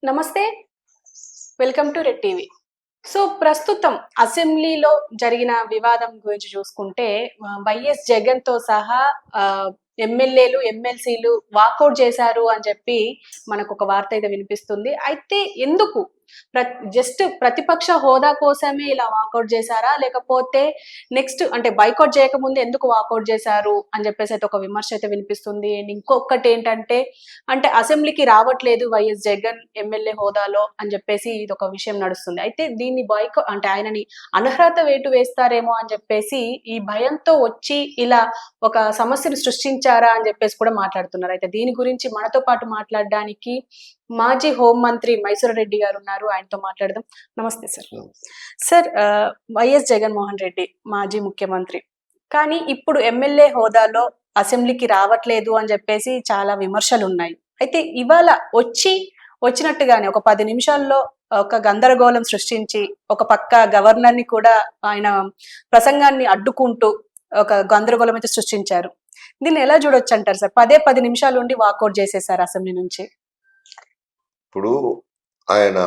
నమస్తే. Welcome to red TV. So, ప్రస్తుతం అసెంబ్లీలో జరిగిన వివాదం గురించి చూసుకుంటే వైఎస్ జగన్‌తో సహా ఎమ్మెల్యేలు, ఎమ్మెల్సీలు వాకౌట్ చేశారు అని చెప్పి మనకొక వార్త అయితే వినిపిస్తుంది. అయితే ఎందుకు? జస్ట్ ప్రతిపక్ష హోదా కోసమే ఇలా వాకౌట్ చేశారా? లేకపోతే నెక్స్ట్ అంటే బాయ్‌కాట్ చేయకముందు ఎందుకు వాకౌట్ చేశారు అని చెప్పేసి అయితే ఒక విమర్శ అయితే వినిపిస్తుంది. అండ్ ఇంకొకటేంటంటే అంటే అసెంబ్లీకి రావట్లేదు వైఎస్ జగన్ ఎమ్మెల్యే హోదాలో అని చెప్పేసి ఇదొక విషయం నడుస్తుంది. అయితే దీన్ని అంటే ఆయనని అనర్హత వేటు వేస్తారేమో అని చెప్పేసి ఈ భయంతో వచ్చి ఇలా ఒక సమస్యను సృష్టించారా అని చెప్పేసి కూడా మాట్లాడుతున్నారు. అయితే దీని గురించి మనతో పాటు మాట్లాడడానికి మాజీ హోంమంత్రి మైసూర్ రెడ్డి గారు ఉన్నారు. ఆయనతో మాట్లాడదాం. నమస్తే sir. Sir, YS Jaganmohan Reddy మాజీ ముఖ్యమంత్రి. కానీ ఇప్పుడు ఎమ్మెల్యే హోదాలో అసెంబ్లీకి రావట్లేదు అని చెప్పేసి చాలా విమర్శలున్నాయి. అయితే ఇవాళ వచ్చినట్టుగానే ఒక 10 నిమిషాల్లో ఒక గందరగోళం సృష్టించి, ఒక పక్క గవర్నర్‌ని కూడా ఆయన ప్రసంగాన్ని అడ్డుకుంటూ ఒక గందరగోళం అయితే సృష్టించారు. దీన్ని ఎలా చూడొచ్చంటారు సార్? 10 నిమిషాలుండి వాకౌట్ చేసేసారు అసెంబ్లీ నుంచి. ఇప్పుడు ఆయన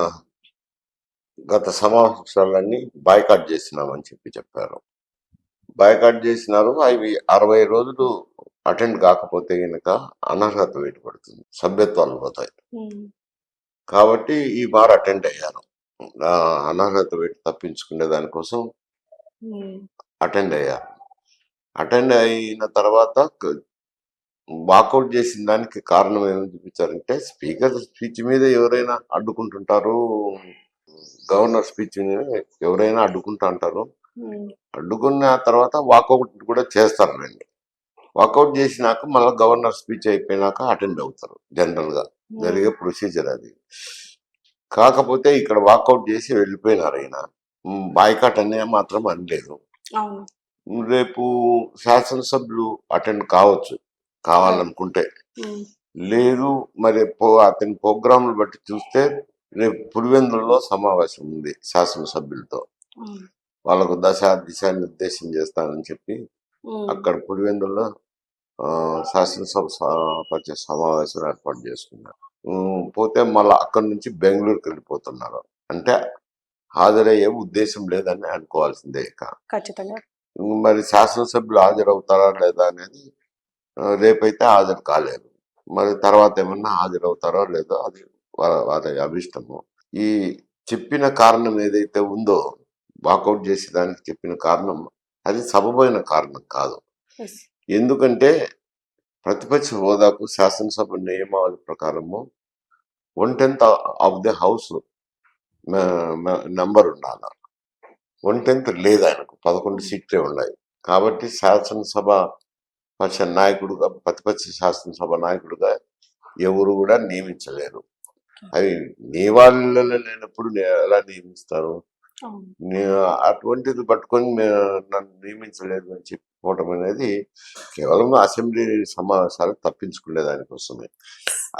గత సమావేశాలన్నీ బాయ్కాట్ చేసినామని చెప్పారు. బాయ్కాట్ చేసినారు. అవి 60 రోజులు అటెండ్ కాకపోతే గనక అనర్హత వేటు పడుతుంది, సభ్యత్వాలు పోతాయి. కాబట్టి ఈ బార్ అటెండ్ అయ్యారు. అనర్హత వేటు తప్పించుకునే దానికోసం అటెండ్ అయ్యారు. అటెండ్ అయిన తర్వాత వాకౌట్ చేసిన దానికి కారణం ఏమని చూపించారంటే, స్పీకర్ స్పీచ్ మీద ఎవరైనా అడ్డుకుంటుంటారు, గవర్నర్ స్పీచ్ ఎవరైనా అడ్డుకుంటా అంటారు. అడ్డుకున్న తర్వాత వాకౌట్ కూడా చేస్తారండి. వాకౌట్ చేసినాక మళ్ళీ గవర్నర్ స్పీచ్ అయిపోయినాక అటెండ్ అవుతారు. జనరల్ గా జరిగే ప్రొసీజర్ అది. కాకపోతే ఇక్కడ వాకౌట్ చేసి వెళ్ళిపోయినారు. ఆయన బాయ్కాట్ అనే మాత్రం అనలేదు. రేపు శాసనసభ్యులు అటెండ్ కావచ్చు కావాలనుకుంటే. లేదు మరి అతని ప్రోగ్రాంలు బట్టి చూస్తే రేపు పులివెందులలో సమావేశం ఉంది శాసనసభ్యులతో. వాళ్ళకు దిశా నిర్దేశం చేస్తానని చెప్పి అక్కడ పులివెందుల్లో శాసనసభ సమావేశం ఏర్పాటు చేసుకున్నారు. పోతే మళ్ళీ అక్కడి నుంచి బెంగళూరుకి వెళ్ళిపోతున్నారు. అంటే హాజరయ్యే ఉద్దేశం లేదని అనుకోవాల్సిందే. ఖచ్చితంగా మరి శాసనసభ్యులు హాజరవుతారా లేదా అనేది రేపైతే హాజరు కాలేరు. మరి తర్వాత ఏమన్నా హాజరవుతారో లేదో అది వారి అభిష్టము. ఈ చెప్పిన కారణం ఏదైతే ఉందో, వాకౌట్ చేసేదానికి చెప్పిన కారణం అది సబబైన కారణం కాదు. ఎందుకంటే ప్రతిపక్ష హోదాకు శాసనసభ నియమావళి ప్రకారము 1/10 ఆఫ్ ది హౌస్ నంబర్ ఉండాలి. 1/10 లేదు, ఆయనకు 11 సీట్లే ఉన్నాయి. కాబట్టి శాసనసభ పక్ష నాయకుడుగా, ప్రతిపక్ష శాసనసభ నాయకుడుగా ఎవరు కూడా నియమించలేరు. అవి నియమాలలో లేనప్పుడు ఎలా నియమిస్తారు? అటువంటిది పట్టుకొని నన్ను నియమించలేదు అని చెప్పుకోవటం అనేది కేవలం అసెంబ్లీ సమావేశాలు తప్పించుకునే దానికోసమే.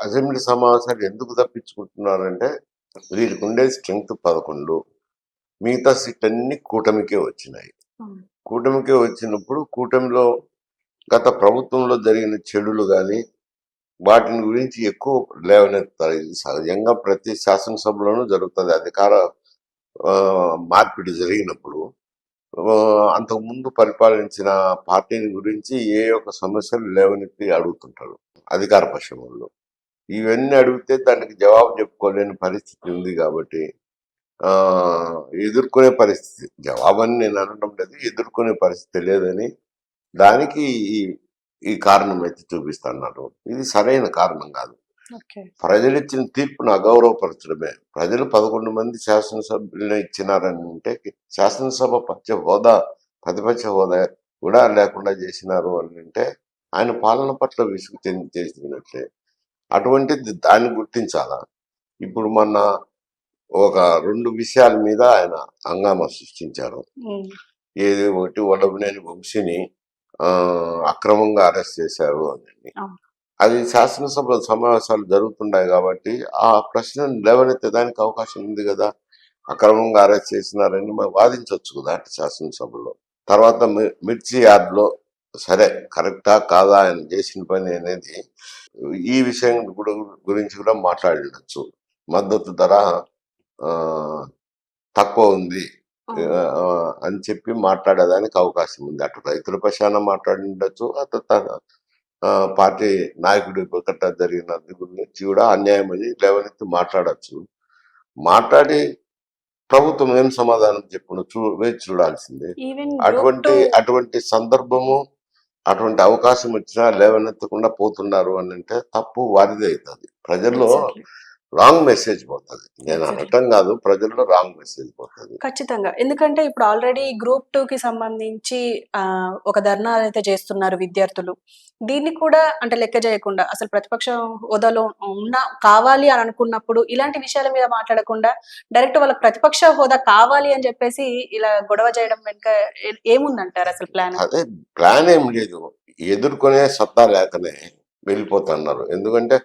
అసెంబ్లీ సమావేశాలు ఎందుకు తప్పించుకుంటున్నారంటే, వీరికి ఉండే స్ట్రెంగ్త్ 11, మిగతా సీట్ అన్ని కూటమికే వచ్చినాయి. కూటమికే వచ్చినప్పుడు కూటమిలో గత ప్రభుత్వంలో జరిగిన చెడులు కానీ వాటిని గురించి ఎక్కువ లేవనెత్తారు. ఇది సహజంగా ప్రతి శాసనసభలోనూ జరుగుతుంది. అధికార మార్పిడి జరిగినప్పుడు అంతకుముందు పరిపాలించిన పార్టీని గురించి ఏ ఒక్క సమస్యలు లేవనెత్తి అడుగుతుంటారు అధికార పక్షం వాళ్ళు. ఇవన్నీ అడిగితే దానికి జవాబు చెప్పుకోలేని పరిస్థితి ఉంది. కాబట్టి ఎదుర్కొనే పరిస్థితి, జవాబని నేను అనడం లేదు, ఎదుర్కొనే పరిస్థితి లేదని దానికి ఈ కారణం అయితే చూపిస్తున్నారు. ఇది సరైన కారణం కాదు. ప్రజలు ఇచ్చిన తీర్పును అగౌరవపరచడమే. ప్రజలు 11 మంది శాసనసభ్యులను ఇచ్చినారని అంటే శాసనసభ ప్రతిపక్ష హోదా కూడా లేకుండా చేసినారు అని అంటే ఆయన పాలన పట్ల విసుగు చేసినట్లే. అటువంటిది దాన్ని గుర్తించాలా. ఇప్పుడు మొన్న ఒక 2 విషయాల మీద ఆయన హంగామా సృష్టించారు. ఏది ఒకటి, వల్లభనేని వంశీని అక్రమంగా అరెస్ట్ చేశారు అని. అది శాసనసభ సమావేశాలు జరుగుతున్నాయి కాబట్టి ఆ ప్రశ్నను లేవనెత్తడానికి అవకాశం ఉంది కదా. అక్రమంగా అరెస్ట్ చేసినారని వాదించవచ్చు కదా శాసనసభలో. తర్వాత మిర్చి యార్డ్లో సరే కరెక్టా కాదా ఆయన చేసిన పని అనేది ఈ విషయం గురించి కూడా మాట్లాడినచ్చు. మద్దతు ధర ఆ, తక్కువ ఉంది అవును. అని చెప్పి మాట్లాడేదానికి అవకాశం ఉంది. అటు రైతుల పక్షాన మాట్లాడి ఉండొచ్చు, అటు పార్టీ నాయకుడి గట్ట జరిగినది గురించి కూడా అన్యాయం అని లేవనెత్తి మాట్లాడచ్చు. మాట్లాడి ప్రభుత్వం ఏం సమాధానం చెప్పును వేచి చూడాల్సిందే. ఈవెన్ గ్రూప్ టూ అటువంటి సందర్భము, అటువంటి అవకాశం వచ్చినా లేవనెత్తకుండా పోతున్నారు అని అంటే తప్పు వారిదే అవుతుంది. ప్రజల్లో ఎగ్జాక్ట్లీ. రాంగ్ మెసేజ్ పోతుంది. నేను ఎగ్జాక్ట్లీ. అనటం కాదు, ప్రజల్లో రాంగ్ మెసేజ్ పోతుంది. ఖచ్చితంగా. ఎందుకంటే ఇప్పుడు ఆల్రెడీ గ్రూప్ 2కి సంబంధించి ఒక ధర్నా అయితే చేస్తున్నారు విద్యార్థులు. దీన్ని కూడా అంటే లెక్క చేయకుండా అసలు ప్రతిపక్ష హోదాలో కావాలి అని అనుకున్నప్పుడు ఇలాంటి విషయాల మీద మాట్లాడకుండా డైరెక్ట్ వాళ్ళకి ప్రతిపక్ష హోదా కావాలి అని చెప్పేసి ఇలా గొడవ చేయడం వెనుక ఏముందంటారు అసలు ప్లాన్? అదే ప్లాన్ ఏం లేదు, ఎదుర్కొనే సత్తా లేకనే వెళ్ళిపోతున్నారు. ఎందుకంటే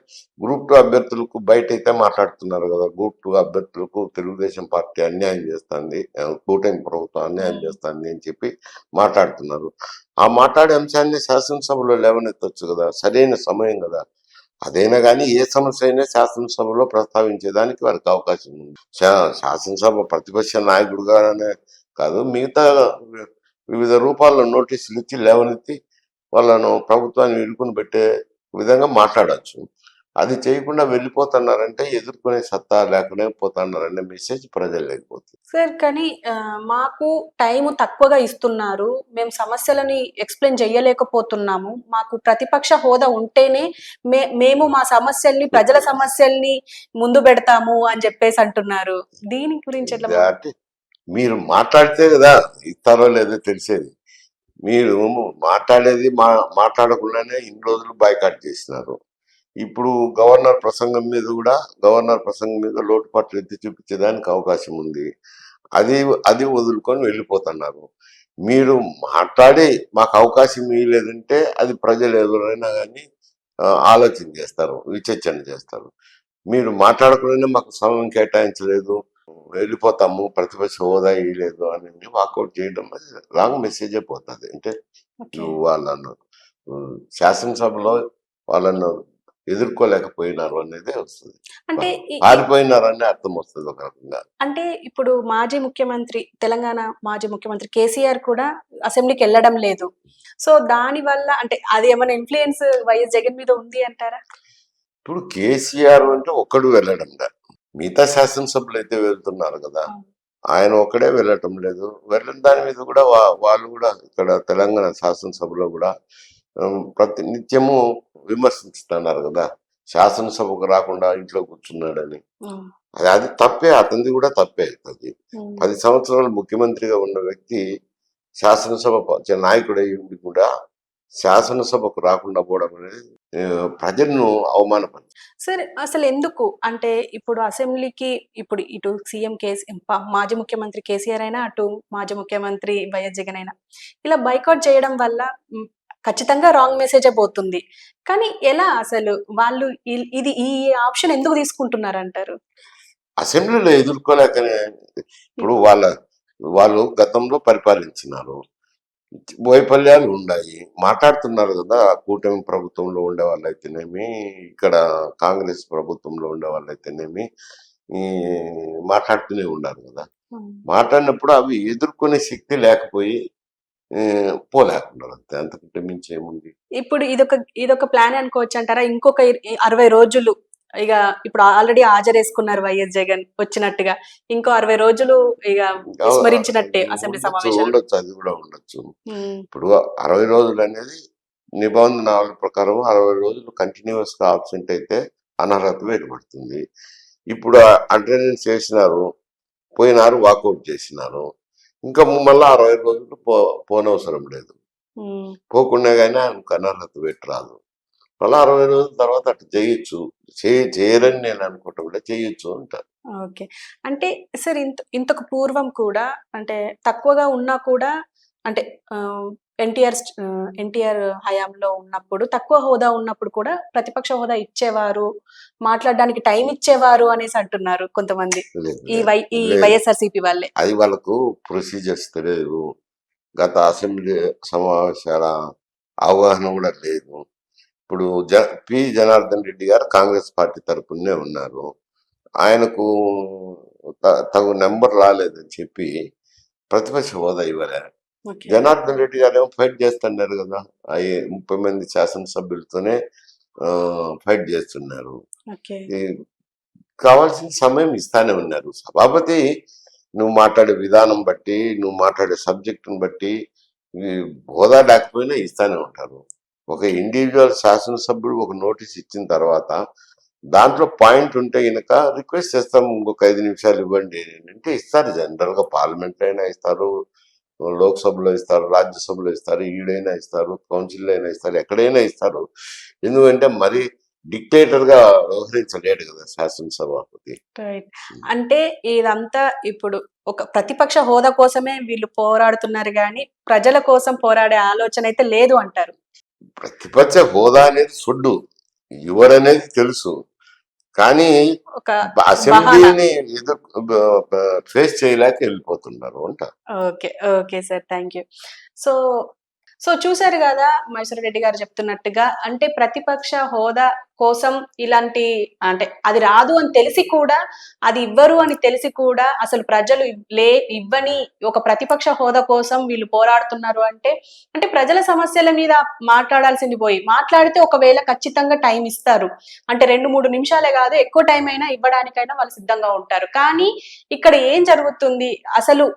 గ్రూప్ 2 అభ్యర్థులకు బయట అయితే మాట్లాడుతున్నారు కదా, గ్రూప్ 2 అభ్యర్థులకు తెలుగుదేశం పార్టీ అన్యాయం చేస్తుంది, కూటమి ప్రభుత్వం అన్యాయం చేస్తుంది అని చెప్పి మాట్లాడుతున్నారు. ఆ మాట్లాడే అంశాన్ని శాసనసభలో లేవనెత్తొచ్చు కదా, సరైన సమయం కదా. అదైనా కానీ ఏ సమస్య అయినా శాసనసభలో ప్రస్తావించేదానికి వారికి అవకాశం ఉంది. శాసనసభ ప్రతిపక్ష నాయకుడుగానే కాదు, మిగతా వివిధ రూపాల్లో నోటీసులు ఇచ్చి లేవనెత్తి వాళ్ళను ప్రభుత్వాన్ని ఇరుకుని పెట్టే విధంగా మాట్లాడచ్చు. అది చేయకుండా వెళ్ళిపోతున్నారంటే ఎదుర్కొనే సత్తా లేకనే పోతున్నారనే మెసేజ్ ప్రజలు లేకపోతుంది. సార్ కానీ మాకు టైము తక్కువగా ఇస్తున్నారు. మేము సమస్యలని ఎక్స్‌ప్లెయిన్ చేయలేకపోతున్నాము. మాకు ప్రతిపక్ష హోదా ఉంటేనే మేము మా సమస్యల్ని, ప్రజల సమస్యల్ని ముందు పెడతాము అని చెప్పేసి అంటున్నారు. దీని గురించి ఎట్లా అంటే మీరు మాట్లాడితే కదా ఇస్తారో లేదో తెలిసేది. మీరు మాట్లాడేది మాట్లాడకుండానే ఇన్ని రోజులు బాయ్కాట్ చేసినారు. ఇప్పుడు గవర్నర్ ప్రసంగం మీద లోటుపాట్లు ఎత్తి చూపించేదానికి అవకాశం ఉంది. అది అది వదులుకొని వెళ్ళిపోతున్నారు. మీరు మాట్లాడి మాకు అవకాశం ఇవ్వలేదంటే అది ప్రజలు ఎవరైనా కానీ ఆలోచన చేస్తారు, విచక్షణ చేస్తారు. మీరు మాట్లాడకుండానే మాకు సమయం కేటాయించలేదు, వెళ్ళిపోతాము, ప్రతిపక్ష హోదా ఇవ్వలేదు అని వాకౌట్ చేయడం రాంగ్ మెసేజే పోతుంది. అంటే ఓకే. నువ్వు వాళ్ళను శాసనసభలో వాళ్ళను ఎదుర్కోలేకపోయినారు అనేది వస్తుంది, అంటే పారిపోయినారని అర్థం వస్తుంది ఒక రకంగా. అంటే ఇప్పుడు తెలంగాణ మాజీ ముఖ్యమంత్రి కేసీఆర్ కూడా అసెంబ్లీకి వెళ్ళడం లేదు. సో దాని వల్ల అంటే అది ఏమైనా ఇన్‌ఫ్లూయెన్స్ వైఎస్ జగన్ మీద ఉంది అంటారా? ఇప్పుడు కేసీఆర్ అంటే ఒక్కడు వెళ్ళడం లేదు, మిగతా శాసనసభ్యులు అయితే వెళ్తున్నారు కదా, ఆయన ఒక్కడే వెళ్ళటం లేదు. వెళ్ళిన దాని మీద కూడా వాళ్ళు కూడా ఇక్కడ తెలంగాణ శాసనసభలో కూడా ప్రతి నిత్యము విమర్శిస్తున్నారు కదా, శాసనసభకు రాకుండా ఇంట్లో కూర్చున్నాడని. అది తప్పే, అతనిది కూడా తప్పే అవుతుంది. 10 సంవత్సరాలు ముఖ్యమంత్రిగా ఉన్న వ్యక్తి శాసనసభ నాయకుడై ఉండి కూడా శాసనసభకు రాకుండా పోవడం అనేది ప్రజలను అవమానపరిచింది. సరే అసలు ఎందుకు? అంటే ఇప్పుడు అసెంబ్లీకి ఇప్పుడు ఇటు మాజీ ముఖ్యమంత్రి కేసీఆర్ అయినా, అటు మాజీ ముఖ్యమంత్రి వైఎస్ జగన్ అయినా ఇలా బైకాట్ చేయడం వల్ల ఖచ్చితంగా రాంగ్ మెసేజే పోతుంది. కానీ ఎలా అసలు వాళ్ళు ఈ ఆప్షన్ ఎందుకు తీసుకుంటున్నారంటారు? అసెంబ్లీలో ఎదుర్కోలేకనే. ఇప్పుడు వాళ్ళు గతంలో పరిపాలించినారు, వైఫల్యాలు ఉన్నాయి, మాట్లాడుతున్నారు కదా. కూటమి ప్రభుత్వంలో ఉండే వాళ్ళైతేనేమి, ఇక్కడ కాంగ్రెస్ ప్రభుత్వంలో ఉండే వాళ్ళైతేనేమి ఈ మాట్లాడుతూనే ఉన్నారు కదా. మాట్లాడినప్పుడు అవి ఎదుర్కొనే శక్తి లేకపోయి పోలేకున్నారు, అంతే, అంతకంటే మించి ఏముంది. ఇప్పుడు ఇదొక ప్లాన్ అనుకోవచ్చు అంటారా? ఇంకొక 60 రోజులు ఇక ఇప్పుడు ఆల్రెడీ హాజరేసుకున్నారు వైఎస్ జగన్ వచ్చినట్టుగా. ఇంకో 60 రోజులు ఇక విస్మరించినట్టే అసెంబ్లీ సమావేశాలు. ఉండొచ్చు, అది కూడా ఉండొచ్చు. ఇప్పుడు 60 రోజులు అనేది నిబంధనల ప్రకారం 60 రోజులు కంటిన్యూస్ గా ఆబ్సెంట్ అయితే అనర్హత వేయబడుతుంది. ఇప్పుడు అటెండెన్స్ చేసినారు, పోయినారు, వాకౌట్ చేసినారు, ఇంకా మళ్ళీ 60 రోజులు పోనవసరం లేదు. పోకుండా కానీ ఆయనకు అనర్హత పెట్టి రాదు. మళ్ళీ 60 రోజుల తర్వాత అటు చేయొచ్చు, చేయరని నేను అనుకుంటా, కూడా చేయొచ్చు అంటారు. ఓకే. అంటే సార్ ఇంతకు పూర్వం కూడా అంటే తక్కువగా ఉన్నా కూడా అంటే ఎన్టీఆర్ హయాంలో ఉన్నప్పుడు తక్కువ హోదా ఉన్నప్పుడు కూడా ప్రతిపక్ష హోదా ఇచ్చేవారు, మాట్లాడడానికి టైం ఇచ్చేవారు అనేసి అంటున్నారు కొంతమంది ఈ వైఎస్ఆర్సీపీ వాళ్ళే. అది వాళ్ళకు ప్రొసీజర్స్ తెలియదు, గత అసెంబ్లీ సమావేశాల అవగాహన కూడా లేదు. ఇప్పుడు పి జనార్దన్ రెడ్డి గారు కాంగ్రెస్ పార్టీ తరపునే ఉన్నారు, ఆయనకు తగు నెంబర్ రాలేదని చెప్పి ప్రతిపక్ష హోదా ఇవ్వలే. ఓకే. జనార్దన్ రెడ్డి గారు ఏమో ఫైట్ చేస్తున్నారు కదా, అవి 30 మంది శాసనసభ్యులతోనే ఫైట్ చేస్తున్నారు. ఓకే. ఈ కావాల్సిన సమయం ఇస్తానే ఉన్నారు. సభాపతి నువ్వు మాట్లాడే విధానం బట్టి, నువ్వు మాట్లాడే సబ్జెక్టును బట్టి ఈ హోదా లేకపోయినా ఇస్తానే ఉంటారు. ఒక ఇండివిజువల్ శాసనసభ్యుడు ఒక నోటీస్ ఇచ్చిన తర్వాత దాంట్లో పాయింట్ ఉంటే గనక రిక్వెస్ట్ చేస్తాం, ఇంకొక 5 నిమిషాలు ఇవ్వండి అంటే ఇస్తారు. జనరల్ గా పార్లమెంట్ అయినా ఇస్తారు, లోక్సభలో ఇస్తారు, రాజ్యసభలో ఇస్తారు, ఈడైనా ఇస్తారు, కౌన్సిల్ అయినా ఇస్తారు, ఎక్కడైనా ఇస్తారు. ఎందుకంటే మరి డిక్టేటర్ గా వ్యవహరించలేడు కదా శాసనసభాపతి. రైట్. అంటే ఇదంతా ఇప్పుడు ఒక ప్రతిపక్ష హోదా కోసమే వీళ్ళు పోరాడుతున్నారు గానీ, ప్రజల కోసం పోరాడే ఆలోచన అయితే లేదు అంటారు. ప్రతిపక్ష హోదా అనేది సొడ్డు, ఎవరనేది తెలుసు. కానీ ఒక బహానా. అసెంబ్లీని ఫేస్ చేయలేక వెళ్ళిపోతున్నారు అంట. Okay. Okay sir. Thank you. So, so చూసారు గదా! మైసూర్ రెడ్డి గారు చెప్తున్నట్టుగా అంటే ప్రతిపక్ష హోదా కోసం ఇలాంటి అంటే అది రాదు అని తెలిసి కూడా, అది ఇవ్వరు అని తెలిసి కూడా అసలు ప్రజలు ఇవ్వని ఒక ప్రతిపక్ష హోదా కోసం వీళ్ళు పోరాడుతున్నారు అంటే, అంటే ప్రజల సమస్యల మీద మాట్లాడాల్సింది పోయి, మాట్లాడితే ఒకవేళ ఖచ్చితంగా టైం ఇస్తారు. అంటే 2, 3 నిమిషాలే గాదు, ఎక్కువ టైం అయినా ఇవ్వడానికైనా వాళ్ళు సిద్ధంగా ఉంటారు. కానీ ఇక్కడ ఏం జరుగుతుంది? అసలు